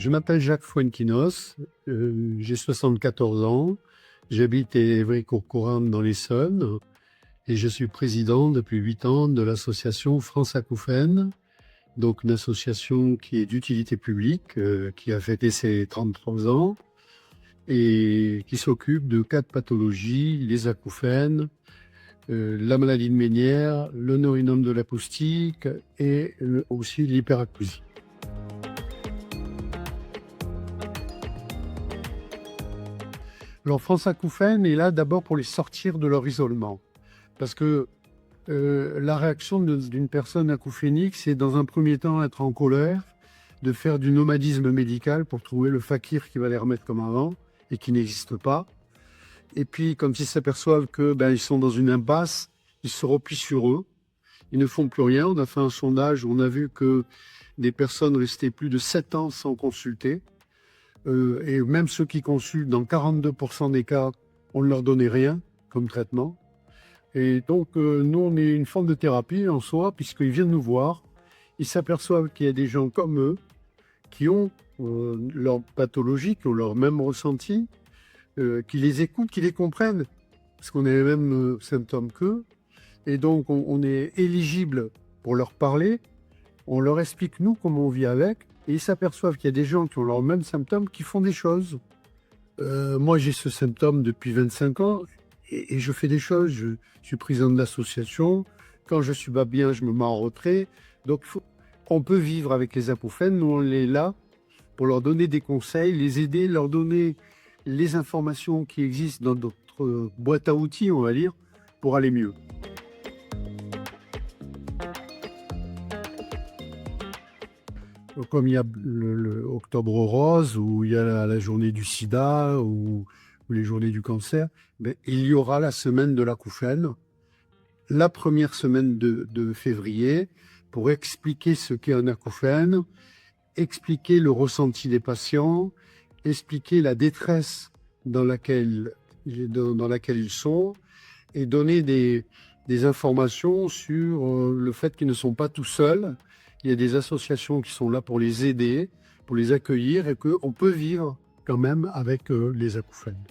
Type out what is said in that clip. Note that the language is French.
Je m'appelle Jacques Fuenquinos, j'ai 74 ans, j'habite à Évry-Courcouronnes dans l'Essonne et je suis président depuis 8 ans de l'association France Acouphènes, donc une association qui est d'utilité publique, qui a fêté ses 33 ans et qui s'occupe de 4 pathologies, les acouphènes, la maladie de Ménière, le neurinome de l'acoustique et aussi l'hyperacousie. Alors France Acouphènes est là d'abord pour les sortir de leur isolement. Parce que la réaction d'une personne acouphénique, c'est dans un premier temps être en colère, de faire du nomadisme médical pour trouver le fakir qui va les remettre comme avant et qui n'existe pas. Et puis, comme ils s'aperçoivent que ils sont dans une impasse, ils se replient sur eux. Ils ne font plus rien. On a fait un sondage où on a vu que des personnes restaient plus de 7 ans sans consulter. Et même ceux qui consultent, dans 42% des cas, on ne leur donnait rien comme traitement. Et donc, nous, on est une forme de thérapie en soi, puisqu'ils viennent nous voir. Ils s'aperçoivent qu'il y a des gens comme eux qui ont leur pathologie, qui ont leur même ressenti, qui les écoutent, qui les comprennent, parce qu'on a les mêmes symptômes qu'eux. Et donc, on est éligible pour leur parler. On leur explique, nous, comment on vit avec. Et ils s'aperçoivent qu'il y a des gens qui ont leurs mêmes symptômes, qui font des choses. Moi, j'ai ce symptôme depuis 25 ans et je fais des choses. Je suis président de l'association. Quand je suis pas bien, je me mets en retrait. Donc, on peut vivre avec les acouphènes. Nous, on est là pour leur donner des conseils, les aider, leur donner les informations qui existent dans notre boîte à outils, on va dire, pour aller mieux. Comme il y a le Octobre Rose, où il y a la journée du sida, ou les journées du cancer, il y aura la semaine de l'acouphène, la première semaine de février, pour expliquer ce qu'est un acouphène, expliquer le ressenti des patients, expliquer la détresse dans laquelle ils sont, et donner des informations sur le fait qu'ils ne sont pas tout seuls. Il y a des associations qui sont là pour les aider, pour les accueillir et qu'on peut vivre quand même avec les acouphènes.